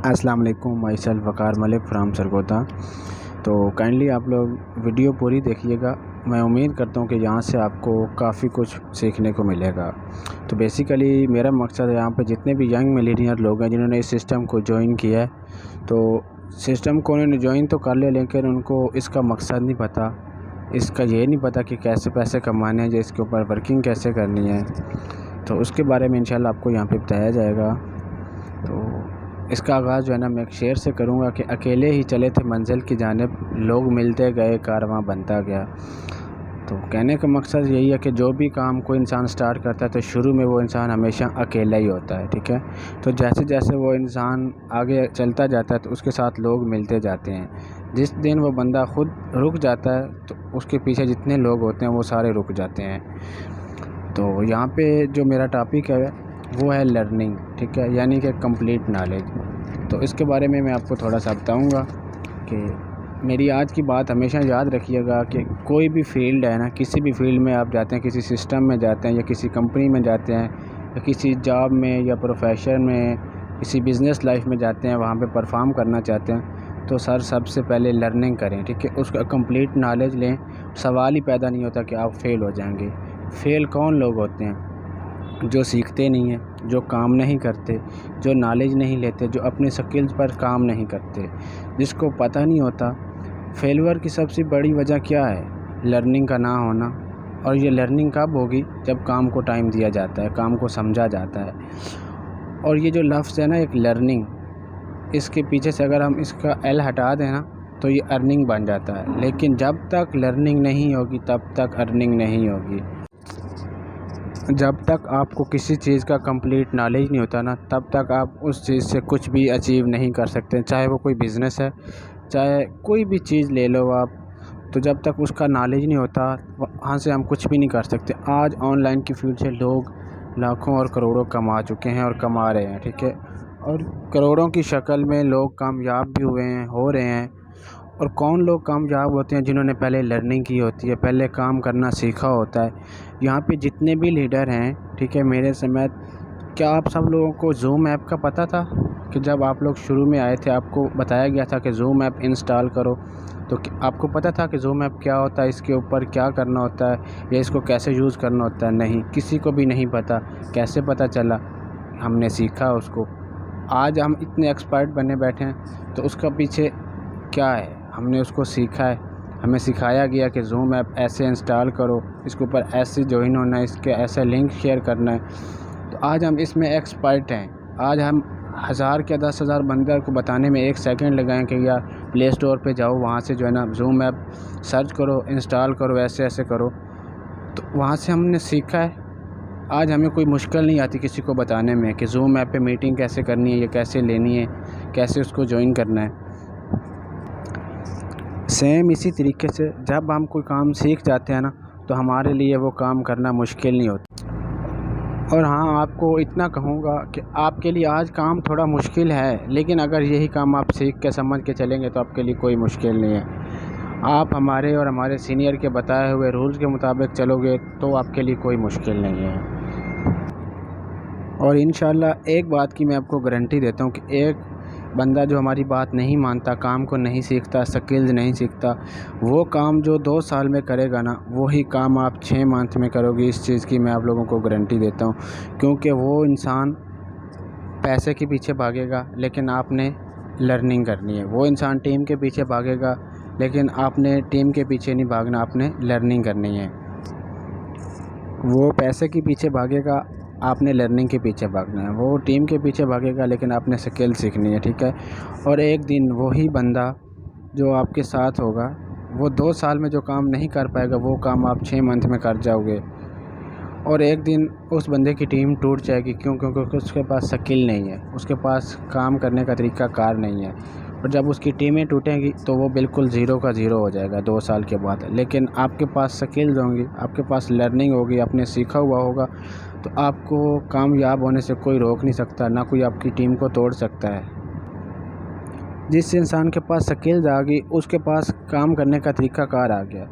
अस्सलाम वालेकुम, my self Waqar Malik from Sargodha. तो काइंडली आप लोग वीडियो पूरी देखिएगा। मैं उम्मीद करता हूँ कि यहाँ से आपको काफ़ी कुछ सीखने को मिलेगा। तो बेसिकली मेरा मकसद है यहाँ पे जितने भी यंग मिलेनियर लोग हैं जिन्होंने इस सिस्टम को जॉइन किया है, तो सिस्टम को उन्होंने जॉइन तो कर लिया, लेकिन उनको इसका मकसद नहीं पता। इसका ये नहीं पता कि कैसे पैसे कमाने हैं, या इसके ऊपर वर्किंग कैसे करनी है। तो उसके बारे में इंशाल्लाह आपको यहाँ पे बताया जाएगा। तो इसका आगाज़ जो है ना, मैं एक शेर से करूँगा कि अकेले ही चले थे मंजिल की जानिब, लोग मिलते गए कारवां बनता गया। तो कहने का मकसद यही है कि जो भी काम कोई इंसान स्टार्ट करता है तो शुरू में वो इंसान हमेशा अकेला ही होता है, ठीक है। तो जैसे जैसे वो इंसान आगे चलता जाता है तो उसके साथ लोग मिलते जाते हैं। जिस दिन वो बंदा खुद रुक जाता है तो उसके पीछे जितने लोग होते हैं वो सारे रुक जाते हैं। तो यहाँ पे जो मेरा टॉपिक है वो है लर्निंग, ठीक है, यानी कि कंप्लीट नॉलेज। तो इसके बारे में मैं आपको थोड़ा सा बताऊँगा कि मेरी आज की बात हमेशा याद रखिएगा कि कोई भी फील्ड है ना, किसी भी फील्ड में आप जाते हैं, किसी सिस्टम में जाते हैं या किसी कंपनी में जाते हैं या किसी जॉब में या प्रोफेशन में, किसी बिज़नेस लाइफ में जाते हैं, वहाँ पे परफॉर्म करना चाहते हैं, तो सर सबसे पहले लर्निंग करें, ठीक है। उसका कंप्लीट नॉलेज लें। सवाल ही पैदा नहीं होता कि आप फेल हो जाएंगे। फेल कौन लोग होते हैं? जो सीखते नहीं हैं, जो काम नहीं करते, जो नॉलेज नहीं लेते, जो अपने स्किल्स पर काम नहीं करते, जिसको पता नहीं होता। फेलुअर की सबसे बड़ी वजह क्या है? लर्निंग का ना होना। और ये लर्निंग कब होगी? जब काम को टाइम दिया जाता है, काम को समझा जाता है। और ये जो लफ्ज़ है ना, एक लर्निंग, इसके पीछे से अगर हम इसका एल हटा दें ना तो ये अर्निंग बन जाता है। लेकिन जब तक लर्निंग नहीं होगी तब तक अर्निंग नहीं होगी। जब तक आपको किसी चीज़ का कंप्लीट नॉलेज नहीं होता ना, तब तक आप उस चीज़ से कुछ भी अचीव नहीं कर सकते। चाहे वो कोई बिज़नेस है, चाहे कोई भी चीज़ ले लो आप, तो जब तक उसका नॉलेज नहीं होता वहाँ से हम कुछ भी नहीं कर सकते। आज ऑनलाइन की फील्ड से लोग लाखों और करोड़ों कमा चुके हैं और कमा रहे हैं, ठीक है। और करोड़ों की शक्ल में लोग कामयाब भी हुए हैं, हो रहे हैं। और कौन लोग कामयाब होते हैं? जिन्होंने पहले लर्निंग की होती है, पहले काम करना सीखा होता है। यहाँ पे जितने भी लीडर हैं, ठीक है, मेरे समेत, क्या आप सब लोगों को ज़ूम ऐप का पता था? कि जब आप लोग शुरू में आए थे आपको बताया गया था कि ज़ूम ऐप इंस्टॉल करो, तो आपको पता था कि ज़ूम ऐप क्या होता है, इसके ऊपर क्या करना होता है या इसको कैसे यूज़ करना होता है? नहीं, किसी को भी नहीं पता। कैसे पता चला? हमने सीखा उसको। आज हम इतने एक्सपर्ट बने बैठे हैं, तो उसका पीछे क्या है? हमने उसको सीखा है। हमें सिखाया गया कि ज़ूम ऐप ऐसे इंस्टॉल करो, इसके ऊपर ऐसे जॉइन होना है, इसके ऐसा लिंक शेयर करना है। तो आज हम इसमें एक्सपर्ट हैं। आज हम 1000 क्या 10,000 बंदे को बताने में 1 सेकंड लगाएं कि यार प्ले स्टोर पे जाओ, वहाँ से जो है ना ज़ूम ऐप सर्च करो, इंस्टॉल करो, ऐसे ऐसे करो। तो वहाँ से हमने सीखा है। आज हमें कोई मुश्किल नहीं आती किसी को बताने में कि ज़ूम ऐप पे मीटिंग कैसे करनी है, ये कैसे लेनी है, कैसे उसको जॉइन करना है। सेम इसी तरीके से जब हम कोई काम सीख जाते हैं ना, तो हमारे लिए वो काम करना मुश्किल नहीं होता। और हाँ, आपको इतना कहूँगा कि आपके लिए आज काम थोड़ा मुश्किल है, लेकिन अगर यही काम आप सीख के समझ के चलेंगे तो आपके लिए कोई मुश्किल नहीं है। आप हमारे और हमारे सीनियर के बताए हुए रूल्स के मुताबिक चलोगे तो आपके लिए कोई मुश्किल नहीं है। और इंशाल्लाह एक बात की मैं आपको गारंटी देता हूँ कि एक बंदा जो हमारी बात नहीं मानता, काम को नहीं सीखता, स्किल्स नहीं सीखता, वो काम जो 2 साल में करेगा ना, वही काम आप 6 मंथ में करोगे। इस चीज़ की मैं आप लोगों को गारंटी देता हूँ, क्योंकि वो इंसान पैसे के पीछे भागेगा लेकिन आपने लर्निंग करनी है। वो इंसान टीम के पीछे भागेगा लेकिन आपने टीम के पीछे नहीं भागना, आपने लर्निंग करनी है। वो पैसे के पीछे भागेगा, आपने लर्निंग के पीछे भागना है। वो टीम के पीछे भागेगा लेकिन आपने स्किल सीखनी है, ठीक है। और एक दिन वही बंदा जो आपके साथ होगा, वो 2 साल में जो काम नहीं कर पाएगा वो काम आप 6 मंथ में कर जाओगे। और एक दिन उस बंदे की टीम टूट जाएगी। क्यों? क्योंकि उसके पास स्किल नहीं है, उसके पास काम करने का तरीका कार नहीं है। और जब उसकी टीमें टूटेंगी तो वो बिल्कुल ज़ीरो का ज़ीरो हो जाएगा 2 साल के बाद। लेकिन आपके पास स्किल्स होंगी, आपके पास लर्निंग होगी, आपने सीखा हुआ होगा, तो आपको कामयाब होने से कोई रोक नहीं सकता, ना कोई आपकी टीम को तोड़ सकता है। जिस इंसान के पास स्किल्स आ गई, उसके पास काम करने का तरीका कार आ गया।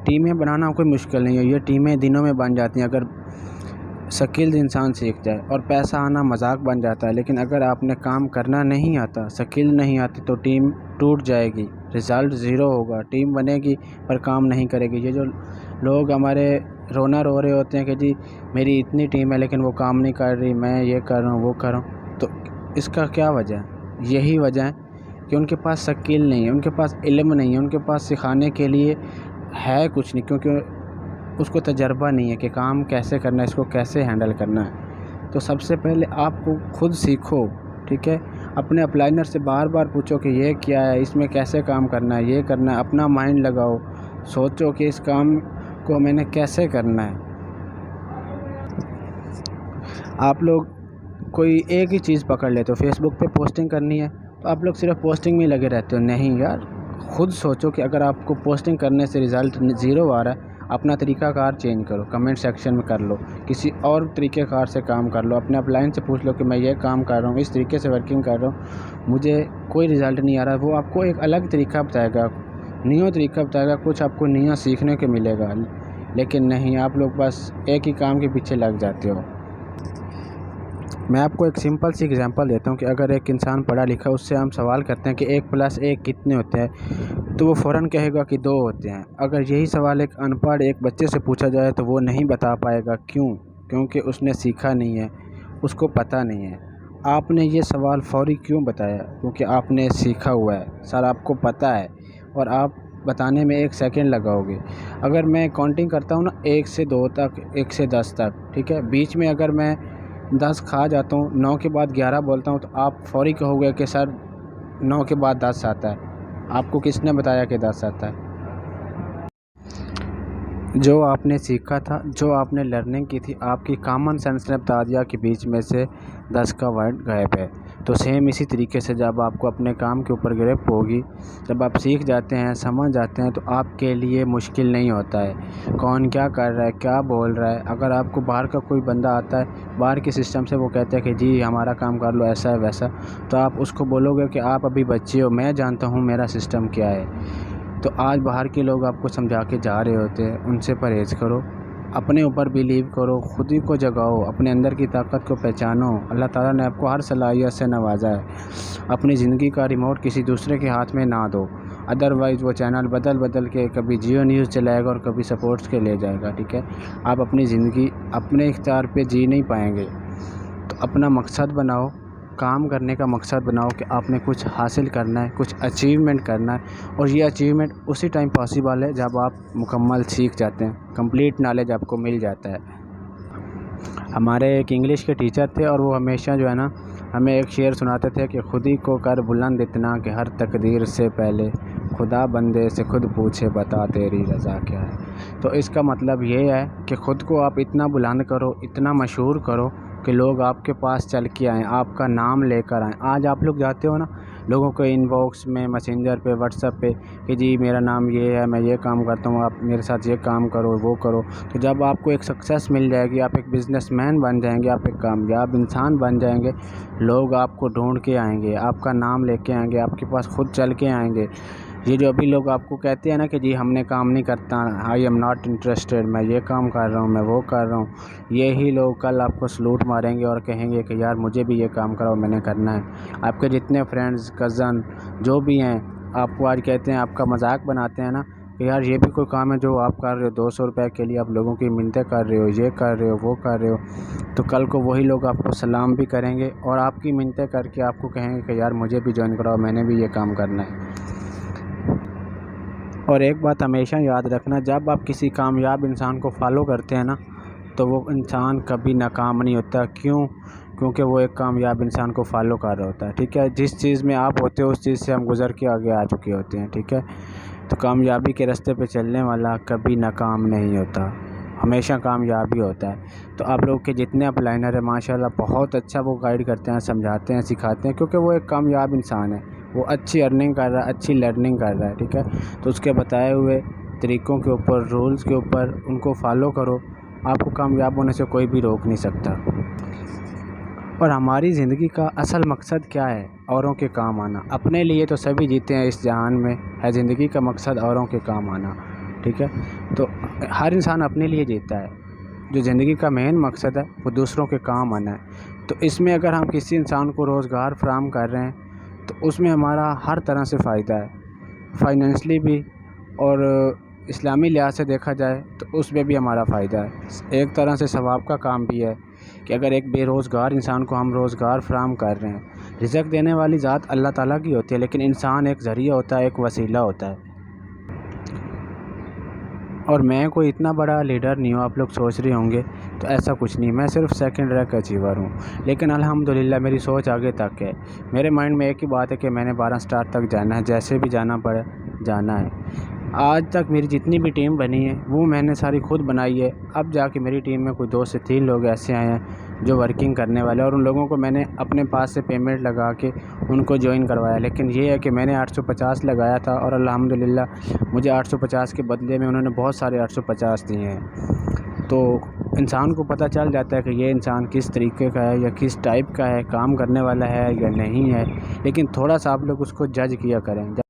टीमें बनाना कोई मुश्किल नहीं है, ये टीमें दिनों में बन जाती हैं। अगर स्किल्ड इंसान सीख जाए और पैसा आना मजाक बन जाता है। लेकिन अगर आपने काम करना नहीं आता, स्किल नहीं आती, तो टीम टूट जाएगी, रिज़ल्ट ज़ीरो होगा। टीम बनेगी पर काम नहीं करेगी। ये जो लोग हमारे रोना रो रहे होते हैं कि जी मेरी इतनी टीम है लेकिन वो काम नहीं कर रही, मैं ये कर रहा हूँ वो कर रहा हूँ, तो इसका क्या वजह है? यही वजह है कि उनके पास स्किल नहीं है, उनके पास इल्म नहीं है, उनके पास सिखाने के लिए है कुछ नहीं, क्योंकि उसको तजर्बा नहीं है कि काम कैसे करना है, इसको कैसे हैंडल करना है। तो सबसे पहले आपको खुद सीखो, ठीक है। अपने अपलाइनर से बार बार पूछो कि ये क्या है, इसमें कैसे काम करना है, ये करना है। अपना माइंड लगाओ, सोचो कि इस काम को मैंने कैसे करना है। आप लोग कोई एक ही चीज़ पकड़ लेते हो, फेसबुक पे पोस्टिंग करनी है तो आप लोग सिर्फ पोस्टिंग में ही लगे रहते हो। नहीं यार, खुद सोचो कि अगर आपको पोस्टिंग करने से रिज़ल्ट ज़ीरो आ रहा है, अपना तरीक़ाकार चेंज करो, कमेंट सेक्शन में कर लो, किसी और तरीक़ेकार से काम कर लो। अपने अपलाइन से पूछ लो कि मैं ये काम कर रहा हूँ, इस तरीके से वर्किंग कर रहा हूँ, मुझे कोई रिज़ल्ट नहीं आ रहा। वो आपको एक अलग तरीका बताएगा, नया तरीका बताएगा, कुछ आपको नया सीखने को मिलेगा। लेकिन नहीं, आप लोग बस एक ही काम के पीछे लग जाते हो। मैं आपको एक सिंपल सी एग्जांपल देता हूँ कि अगर एक इंसान पढ़ा लिखा, उससे हम सवाल करते हैं कि 1+1 कितने होते हैं, तो वो फ़ौरन कहेगा कि 2 होते हैं। अगर यही सवाल एक अनपढ़ एक बच्चे से पूछा जाए तो वो नहीं बता पाएगा। क्यों? क्योंकि उसने सीखा नहीं है, उसको पता नहीं है। आपने ये सवाल फ़ौरी क्यों बताया? क्योंकि आपने सीखा हुआ है सर, आपको पता है और आप बताने में 1 सेकंड लगाओगे। अगर मैं काउंटिंग करता हूँ ना 1 से 2 तक, 1 से 10 तक, ठीक है, बीच में अगर मैं 10 खा जाता हूँ, 9 के बाद 11 बोलता हूँ, तो आप फ़ौरी कहोगे कि सर 9 के बाद 10 आता है। आपको किसने बताया कि 10 आता है? जो आपने सीखा था, जो आपने लर्निंग की थी, आपकी कॉमन सेंस ने बता दिया कि बीच में से 10 का वर्ड गायब है। तो सेम इसी तरीके से जब आपको अपने काम के ऊपर ग्रिप होगी, जब आप सीख जाते हैं, समझ जाते हैं, तो आपके लिए मुश्किल नहीं होता है कौन क्या कर रहा है, क्या बोल रहा है। अगर आपको बाहर का कोई बंदा आता है, बाहर के सिस्टम से वो कहता है कि जी हमारा काम कर लो, ऐसा है वैसा, तो आप उसको बोलोगे कि आप अभी बच्चे हो, मैं जानता हूँ मेरा सिस्टम क्या है। तो आज बाहर के लोग आपको समझा के जा रहे होते हैं, उनसे परहेज़ करो, अपने ऊपर बिलीव करो, खुद ही को जगाओ, अपने अंदर की ताकत को पहचानो। अल्लाह ताला ने आपको हर सलाहियत से नवाजा है। अपनी ज़िंदगी का रिमोट किसी दूसरे के हाथ में ना दो, अदरवाइज़ वो चैनल बदल बदल के कभी जियो न्यूज़ चलाएगा और कभी सपोर्ट्स के ले जाएगा, ठीक है। आप अपनी ज़िंदगी अपने इख्तियार पे जी नहीं पाएंगे। तो अपना मकसद बनाओ, काम करने का मकसद बनाओ कि आपने कुछ हासिल करना है, कुछ अचीवमेंट करना है। और ये अचीवमेंट उसी टाइम पॉसिबल है जब आप मुकम्मल सीख जाते हैं, कंप्लीट नॉलेज आपको मिल जाता है। हमारे एक इंग्लिश के टीचर थे और वो हमेशा जो है ना, हमें एक शेर सुनाते थे कि खुद ही को कर बुलंद इतना कि हर तकदीर से पहले खुदा बंदे से खुद पूछे बता तेरी रज़ा क्या है। तो इसका मतलब ये है कि ख़ुद को आप इतना बुलंद करो, इतना मशहूर करो कि लोग आपके पास चल के आएँ, आपका नाम लेकर आएँ। आज आप लोग जाते हो ना लोगों के इनबॉक्स में, मैसेंजर पे, व्हाट्सएप पे कि जी मेरा नाम ये है, मैं ये काम करता हूँ, आप मेरे साथ ये काम करो, वो करो। तो जब आपको एक सक्सेस मिल जाएगी, आप एक बिज़नेसमैन बन जाएंगे, आप एक कामयाब इंसान बन जाएंगे, लोग आपको ढूंढ के आएंगे, आपका नाम लेके आएंगे, आपके पास खुद चल के आएंगे। ये जो अभी लोग आपको कहते हैं ना कि जी हमने काम नहीं करता, आई एम नॉट इंटरेस्टेड, मैं ये काम कर रहा हूँ, मैं वो कर रहा हूँ, यही लोग कल आपको सलूट मारेंगे और कहेंगे कि यार मुझे भी ये काम कराओ, मैंने करना है। आपके जितने फ्रेंड्स, कज़न जो भी हैं, आपको आज कहते हैं, आपका मजाक बनाते हैं ना कि यार ये भी कोई काम है जो आप कर रहे हो, 200 रुपये के लिए आप लोगों की मिन्नतें कर रहे हो, ये कर रहे हो, वो कर रहे हो। तो कल को वही लोग आपको सलाम भी करेंगे और आपकी मिन्नतें करके आपको कहेंगे कि यार मुझे भी ज्वाइन कराओ, मैंने भी ये काम करना है। और एक बात हमेशा याद रखना, जब आप किसी कामयाब इंसान को फॉलो करते हैं ना, तो वो इंसान कभी नाकाम नहीं होता। क्यों? क्योंकि वो एक कामयाब इंसान को फॉलो कर रहा होता है, ठीक है। जिस चीज़ में आप होते हो उस चीज़ से हम गुज़र के आगे आ चुके होते हैं, ठीक है। तो कामयाबी के रास्ते पे चलने वाला कभी नाकाम नहीं होता, हमेशा कामयाब ही होता है। तो आप लोग के जितने अपलाइनर हैं माशाल्लाह बहुत अच्छा वो गाइड करते हैं, समझाते हैं, सिखाते हैं, क्योंकि वो एक कामयाब इंसान है, वो अच्छी अर्निंग कर रहा है, अच्छी लर्निंग कर रहा है, ठीक है। तो उसके बताए हुए तरीक़ों के ऊपर, रूल्स के ऊपर उनको फॉलो करो, आपको कामयाब होने से कोई भी रोक नहीं सकता। और हमारी ज़िंदगी का असल मकसद क्या है? औरों के काम आना। अपने लिए तो सभी जीते हैं इस जहान में, है ज़िंदगी का मकसद औरों के काम आना, ठीक है। तो हर इंसान अपने लिए जीता है, जो ज़िंदगी का मेन मकसद है वो दूसरों के काम आना है। तो इसमें अगर हम किसी इंसान को रोज़गार फ़राहम कर रहे हैं तो उसमें हमारा हर तरह से फ़ायदा है, फ़ाइनेंशली भी और इस्लामी लिहाज से देखा जाए तो उसमें भी हमारा फ़ायदा है। एक तरह से सवाब का काम भी है कि अगर एक बेरोज़गार इंसान को हम रोज़गार फ़राहम कर रहे हैं। रिज़्क़ देने वाली ज़ात अल्लाह ताला की होती है, लेकिन इंसान एक ज़रिया होता है, एक वसीला होता है। और मैं कोई इतना बड़ा लीडर नहीं हूँ, आप लोग सोच रहे होंगे, तो ऐसा कुछ नहीं, मैं सिर्फ सेकंड रैंक अचीवर हूँ। लेकिन अल्हम्दुलिल्लाह मेरी सोच आगे तक है। मेरे माइंड में एक ही बात है कि मैंने 12 स्टार तक जाना है, जैसे भी जाना पड़े जाना है। आज तक मेरी जितनी भी टीम बनी है वो मैंने सारी खुद बनाई है। अब जाके मेरी टीम में कोई 2 से 3 लोग ऐसे आए हैं जो वर्किंग करने वाले, और उन लोगों को मैंने अपने पास से पेमेंट लगा के उनको ज्वाइन करवाया। लेकिन ये है कि मैंने 850 लगाया था और अल्हम्दुलिल्लाह मुझे 850 के बदले में उन्होंने बहुत सारे 850 दिए हैं। तो इंसान को पता चल जाता है कि ये इंसान किस तरीके का है या किस टाइप का है, काम करने वाला है या नहीं है। लेकिन थोड़ा सा आप लोग उसको जज किया करें।